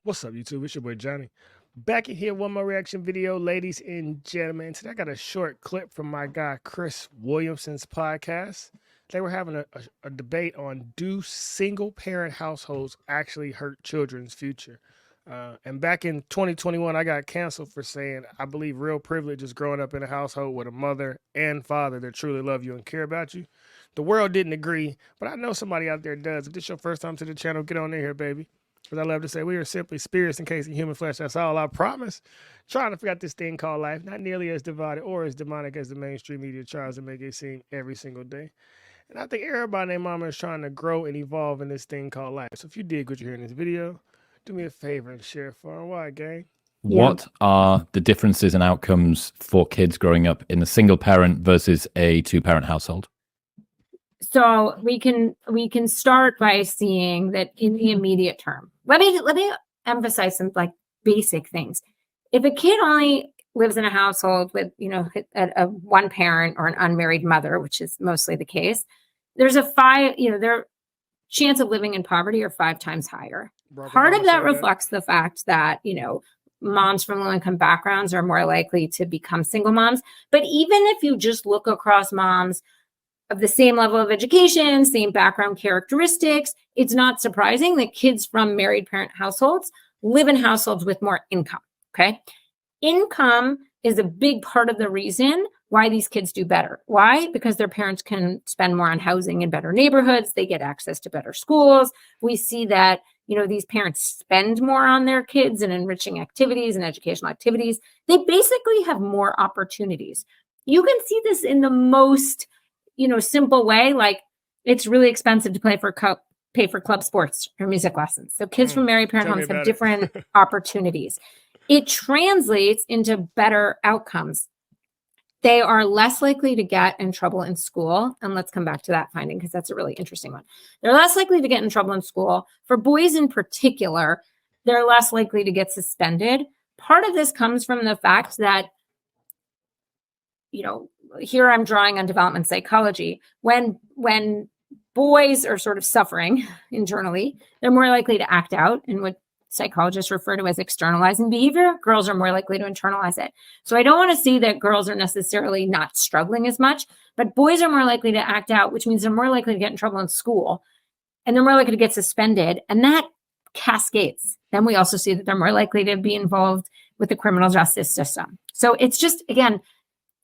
What's up, YouTube? It's your boy Johnny. Back in here, one more reaction video, ladies and gentlemen. Today I got a short clip from my guy Chris Williamson's podcast. They were having a debate on do single parent households actually hurt children's future? And back in 2021, I got canceled for saying I believe real privilege is growing up in a household with a mother and father that truly love you and care about you. The world didn't agree, but I know somebody out there does. If this is your first time to the channel, get on in here, baby. As I love to say, we are simply spirits encased in human flesh. That's all I promise. Trying to figure out this thing called life, not nearly as divided or as demonic as the mainstream media tries to make it seem every single day. And I think everybody and their mama is trying to grow and evolve in this thing called life. So if you dig what you hear in this video, do me a favor and share far and wide, gang. Yeah. What are the differences and outcomes for kids growing up in a single parent versus a two-parent household? So we can start by seeing that in the immediate term. Let me emphasize some like basic things. If a kid only lives in a household with, a one parent or an unmarried mother, which is mostly the case, there's their chance of living in poverty are 5 times higher. Part of that reflects the fact that, moms from low-income backgrounds are more likely to become single moms. But even if you just look across moms of the same level of education, same background characteristics, it's not surprising that kids from married parent households live in households with more income, okay? Income is a big part of the reason why these kids do better. Why? Because their parents can spend more on housing in better neighborhoods. They get access to better schools. We see that, these parents spend more on their kids and enriching activities and educational activities. They basically have more opportunities. You can see this in the most simple way, like it's really expensive to pay for club sports or music lessons. So kids from married parent homes have different opportunities. It translates into better outcomes. They are less likely to get in trouble in school. And let's come back to that finding because that's a really interesting one. They're less likely to get in trouble in school. For boys in particular, they're less likely to get suspended. Part of this comes from the fact that here I'm drawing on development psychology. When boys are sort of suffering internally, they're more likely to act out in what psychologists refer to as externalizing behavior. Girls are more likely to internalize it. So I don't want to say that girls are necessarily not struggling as much, but boys are more likely to act out, which means they're more likely to get in trouble in school, and they're more likely to get suspended, and that cascades. Then we also see that they're more likely to be involved with the criminal justice system. So it's just, again,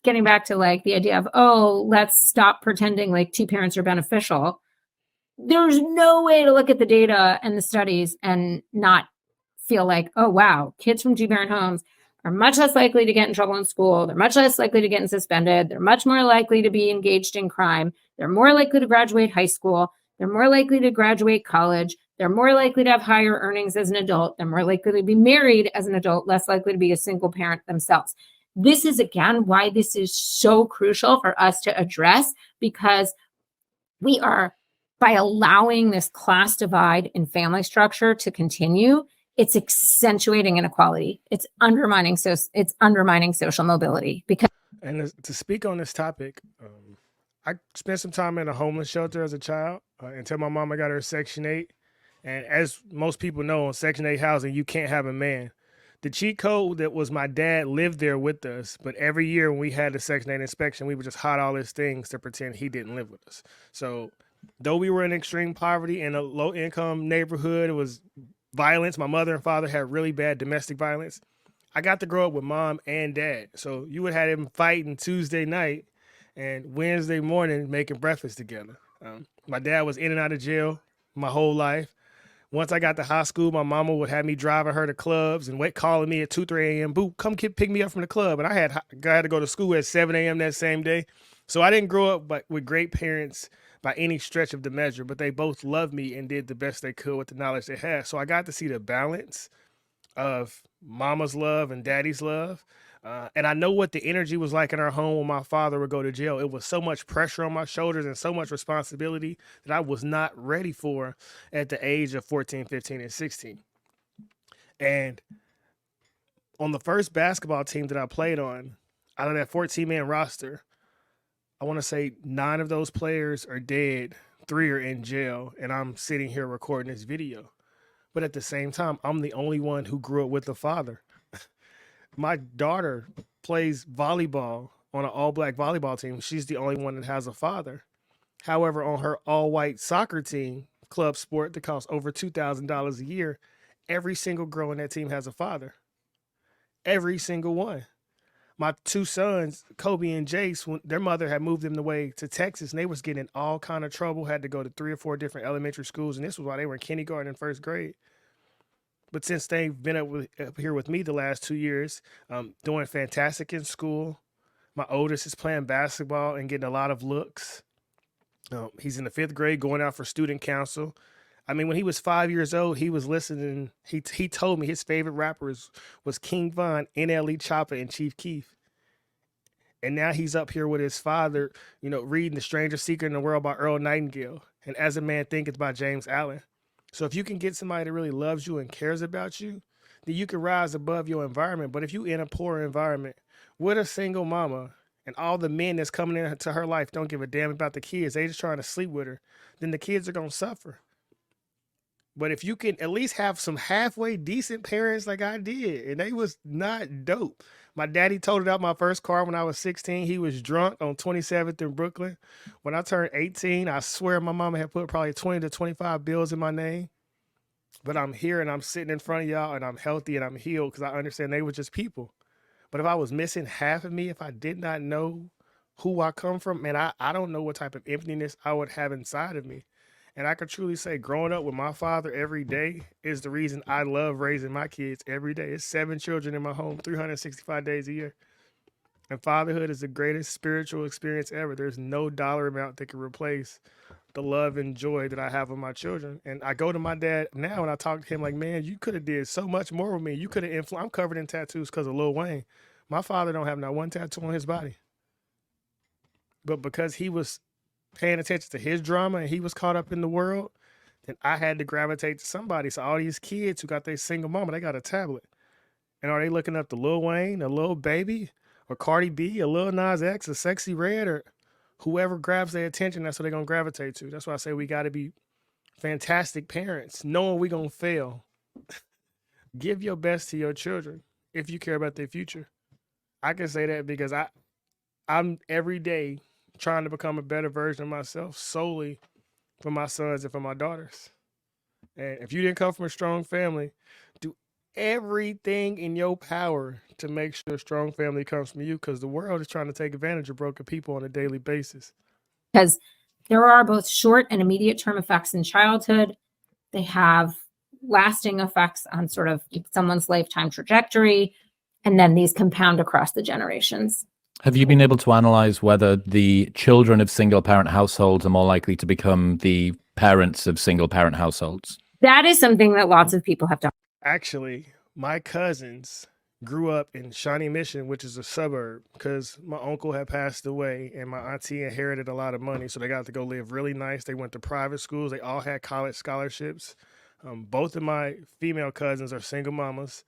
getting back to like the idea of, let's stop pretending like two parents are beneficial. There's no way to look at the data and the studies and not feel like, oh, wow, kids from two-parent homes are much less likely to get in trouble in school. They're much less likely to get suspended. They're much more likely to be engaged in crime. They're more likely to graduate high school. They're more likely to graduate college. They're more likely to have higher earnings as an adult. They're more likely to be married as an adult, less likely to be a single parent themselves. This is, again, why this is so crucial for us to address, because we are, by allowing this class divide in family structure to continue, it's accentuating inequality. It's undermining social mobility. And to speak on this topic, I spent some time in a homeless shelter as a child until my mama got her Section 8. And as most people know, on Section 8 housing, you can't have a man. The cheat code that was my dad lived there with us, but every year when we had the Section 8 inspection, we would just hide all his things to pretend he didn't live with us. So though we were in extreme poverty in a low-income neighborhood, it was violence. My mother and father had really bad domestic violence. I got to grow up with mom and dad. So you would have him fighting Tuesday night and Wednesday morning making breakfast together. My dad was in and out of jail my whole life. Once I got to high school, my mama would have me driving her to clubs and calling me at 2, 3 a.m. Boo, come pick me up from the club. And I had to go to school at 7 a.m. that same day. So I didn't grow up with great parents by any stretch of the measure, but they both loved me and did the best they could with the knowledge they had. So I got to see the balance of mama's love and daddy's love. And I know what the energy was like in our home when my father would go to jail. It was so much pressure on my shoulders and so much responsibility that I was not ready for at the age of 14, 15, and 16. And on the first basketball team that I played on, out of that 14-man roster, I want to say 9 of those players are dead, 3 are in jail, and I'm sitting here recording this video. But at the same time, I'm the only one who grew up with a father. My daughter plays volleyball on an all black volleyball team. She's the only one that has a father. However, on her all white soccer team, club sport that costs over $2,000 a year, every single girl on that team has a father. Every single one. My two sons, Kobe and Jace, when their mother had moved them away to Texas, and they was getting in all kind of trouble, had to go to 3 or 4 different elementary schools, and this was while they were in kindergarten and first grade. But since they've been up here with me the last 2 years, doing fantastic in school. My oldest is playing basketball and getting a lot of looks. He's in the 5th grade, going out for student council. I mean, when he was 5 years old, he was listening. He told me his favorite rappers was King Von, NLE Chopper, and Chief Keef. And now he's up here with his father, reading The Strangest Secret in the World by Earl Nightingale and As a Man Thinketh by James Allen. So if you can get somebody that really loves you and cares about you, then you can rise above your environment. But if you in a poor environment with a single mama and all the men that's coming into her life don't give a damn about the kids, they just trying to sleep with her, then the kids are going to suffer. But if you can at least have some halfway decent parents like I did, and they was not dope. My daddy totaled out my first car when I was 16. He was drunk on 27th in Brooklyn. When I turned 18, I swear my mama had put probably 20 to 25 bills in my name. But I'm here and I'm sitting in front of y'all and I'm healthy and I'm healed because I understand they were just people. But if I was missing half of me, if I did not know who I come from, man, I don't know what type of emptiness I would have inside of me. And I could truly say growing up with my father every day is the reason I love raising my kids every day. It's 7 children in my home, 365 days a year. And fatherhood is the greatest spiritual experience ever. There's no dollar amount that can replace the love and joy that I have with my children. And I go to my dad now and I talk to him like, man, you could have did so much more with me. You could have influenced. I'm covered in tattoos because of Lil Wayne. My father don't have not one tattoo on his body. But because he was paying attention to his drama and he was caught up in the world, then I had to gravitate to somebody. So all these kids who got their single mama, they got a tablet. And are they looking up to Lil Wayne, a Lil Baby, or Cardi B, a Lil Nas X, a Sexy Red, or whoever grabs their attention, that's what they're going to gravitate to. That's why I say we got to be fantastic parents, knowing we're going to fail. Give your best to your children if you care about their future. I can say that because I'm every day trying to become a better version of myself solely for my sons and for my daughters. And if you didn't come from a strong family, do everything in your power to make sure a strong family comes from you, because the world is trying to take advantage of broken people on a daily basis. Because there are both short and immediate term effects in childhood. They have lasting effects on sort of someone's lifetime trajectory, and then these compound across the generations. Have you been able to analyze whether the children of single parent households are more likely to become the parents of single parent households? That is something that lots of people have done. Actually, my cousins grew up in Shawnee Mission, which is a suburb, because my uncle had passed away and my auntie inherited a lot of money. So they got to go live really nice. They went to private schools. They all had college scholarships. Both of my female cousins are single mamas.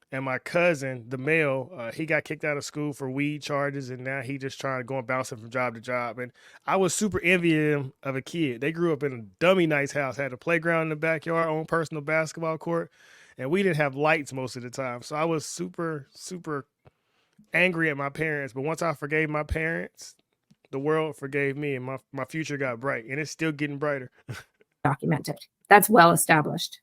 And my cousin, the male, he got kicked out of school for weed charges, and now he just trying to go and bouncing from job to job. And I was super envious of a kid. They grew up in a dummy nice house, had a playground in the backyard, own personal basketball court, and we didn't have lights most of the time. So I was super, super angry at my parents. But once I forgave my parents, the world forgave me, and my future got bright, and it's still getting brighter. Documented. That's well established.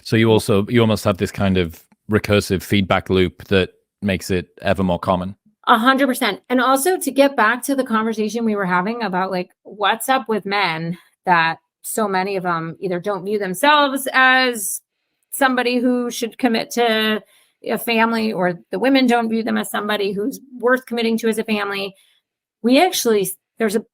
So you almost have this kind of recursive feedback loop that makes it ever more common. 100%. And also to get back to the conversation we were having about like, what's up with men that so many of them either don't view themselves as somebody who should commit to a family, or the women don't view them as somebody who's worth committing to as a family. We actually, there's a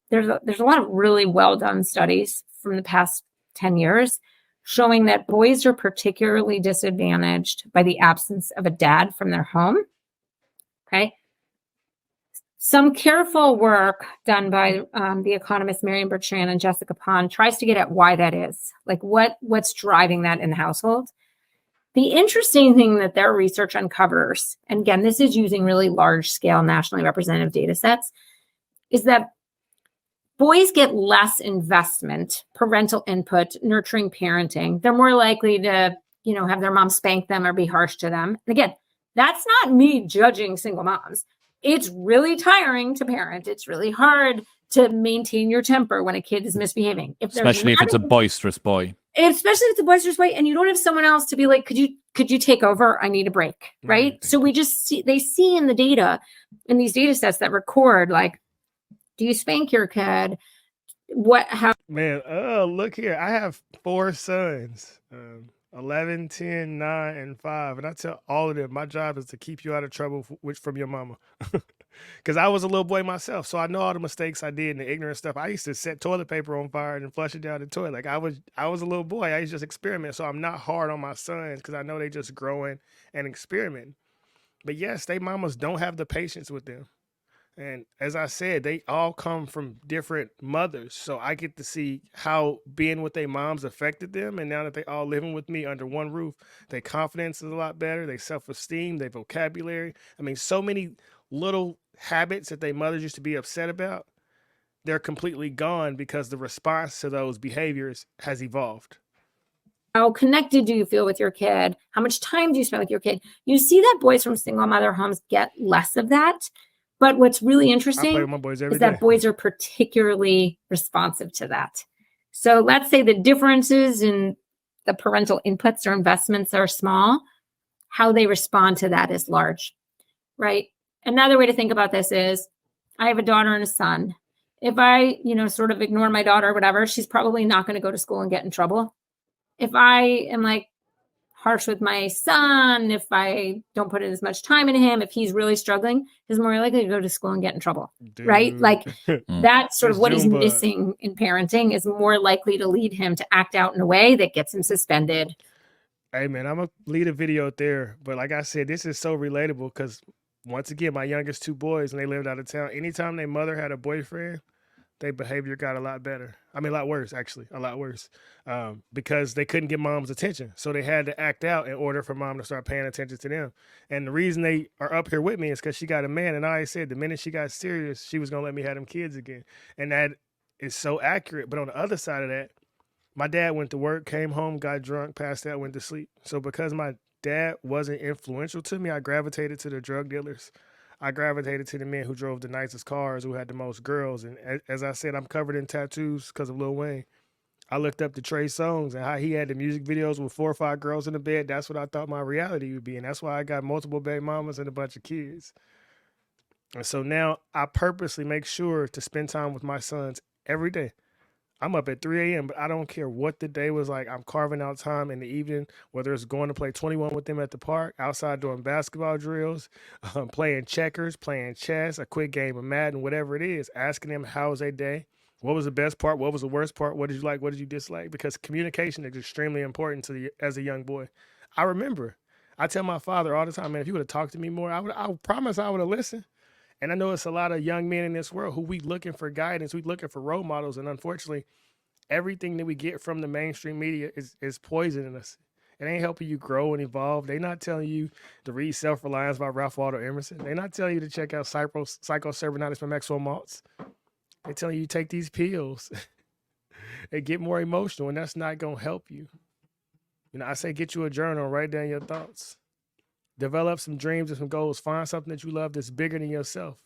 lot of really well done studies from the past 10 years showing that boys are particularly disadvantaged by the absence of a dad from their home. Okay. Some careful work done by the economists Marian Bertrand and Jessica Pond tries to get at why that is, like what's driving that in the household. The interesting thing that their research uncovers, and again, this is using really large scale nationally representative data sets, is that boys get less investment, parental input, nurturing parenting. They're more likely to, have their mom spank them or be harsh to them. And again, that's not me judging single moms. It's really tiring to parent. It's really hard to maintain your temper when a kid is misbehaving. Especially if it's a boisterous boy. Especially if it's a boisterous boy and you don't have someone else to be like, could you take over? I need a break. Right. So they see in the data, in these data sets that record, like, do you spank your kid? Man, look here. I have 4 sons, 11, 10, 9, and 5. And I tell all of them, my job is to keep you out of trouble from your mama. Because I was a little boy myself, so I know all the mistakes I did and the ignorant stuff. I used to set toilet paper on fire and flush it down the toilet. Like I was a little boy. I used to just experiment. So I'm not hard on my sons because I know they just growing and experimenting. But yes, they mamas don't have the patience with them. And as I said, they all come from different mothers. So I get to see how being with their moms affected them. And now that they all living with me under one roof, their confidence is a lot better. Their self-esteem, their vocabulary. I mean, so many little habits that their mothers used to be upset about, they're completely gone because the response to those behaviors has evolved. How connected do you feel with your kid? How much time do you spend with your kid? You see that boys from single mother homes get less of that. But what's really interesting is that boys are particularly responsive to that. So let's say the differences in the parental inputs or investments are small. How they respond to that is large, right? Another way to think about this is I have a daughter and a son. If I, sort of ignore my daughter or whatever, she's probably not going to go to school and get in trouble. If I am like harsh with my son, if I don't put in as much time into him, if he's really struggling, he's more likely to go to school and get in trouble, right? Like that's sort of what he's missing in parenting is more likely to lead him to act out in a way that gets him suspended. Hey man, I'm gonna leave a video up there, but like I said, this is so relatable because once again, my youngest 2 boys, when they lived out of town, anytime their mother had a boyfriend, their behavior got a lot better. I mean, a lot worse, actually, a lot worse, because they couldn't get mom's attention. So they had to act out in order for mom to start paying attention to them. And the reason they are up here with me is because she got a man. And I always said the minute she got serious, she was going to let me have them kids again. And that is so accurate. But on the other side of that, my dad went to work, came home, got drunk, passed out, went to sleep. So because my dad wasn't influential to me, I gravitated to the drug dealers. I gravitated to the men who drove the nicest cars, who had the most girls. And as I said, I'm covered in tattoos because of Lil Wayne. I looked up to Trey Songz and how he had the music videos with 4 or 5 girls in the bed. That's what I thought my reality would be. And that's why I got multiple baby mamas and a bunch of kids. And so now I purposely make sure to spend time with my sons every day. I'm up at 3 a.m., but I don't care what the day was like. I'm carving out time in the evening, whether it's going to play 21 with them at the park, outside doing basketball drills, playing checkers, playing chess, a quick game of Madden, whatever it is, asking them how was their day, what was the best part, what was the worst part, what did you like, what did you dislike? Because communication is extremely important to you as a young boy. I remember, I tell my father all the time, man, if you would have talked to me more, I promise I would have listened. And I know it's a lot of young men in this world who we looking for guidance, we looking for role models, and unfortunately, everything that we get from the mainstream media is poisoning us. It ain't helping you grow and evolve. They're not telling you to read Self-Reliance by Ralph Waldo Emerson. They're not telling you to check out Psycho-Cybernetics from Maxwell Maltz. They're telling you to take these pills and get more emotional, and that's not going to help you. I say get you a journal, write down your thoughts. Develop some dreams and some goals. Find something that you love that's bigger than yourself.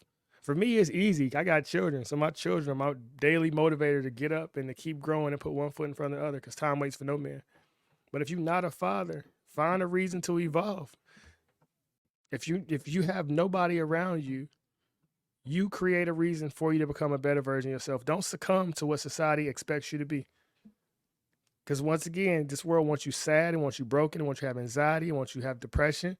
For me, it's easy. I got children. So my children are my daily motivator to get up and to keep growing and put one foot in front of the other because time waits for no man. But if you're not a father, find a reason to evolve. If you have nobody around you, you create a reason for you to become a better version of yourself. Don't succumb to what society expects you to be. Because once again, this world wants you sad and wants you broken and wants you to have anxiety and wants you to have depression.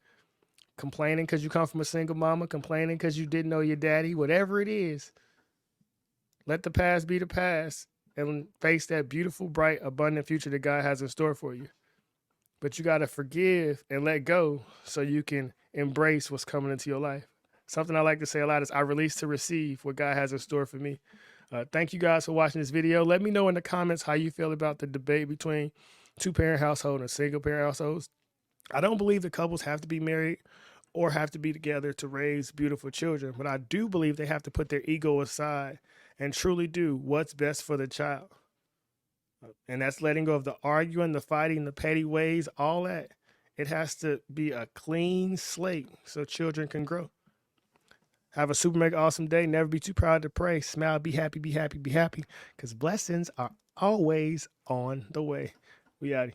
Complaining because you come from a single mama, complaining because you didn't know your daddy, whatever it is, let the past be the past and face that beautiful, bright, abundant future that God has in store for you. But you got to forgive and let go so you can embrace what's coming into your life. Something I like to say a lot is I release to receive what God has in store for me. Thank you guys for watching this video. Let me know in the comments how you feel about the debate between 2-parent household and single-parent households. I don't believe the couples have to be married or have to be together to raise beautiful children, but I do believe they have to put their ego aside and truly do what's best for the child. And that's letting go of the arguing, the fighting, the petty ways, all that. It has to be a clean slate so children can grow. Have a super mega awesome day. Never be too proud to pray. Smile, be happy, be happy, be happy. Because blessings are always on the way. We out.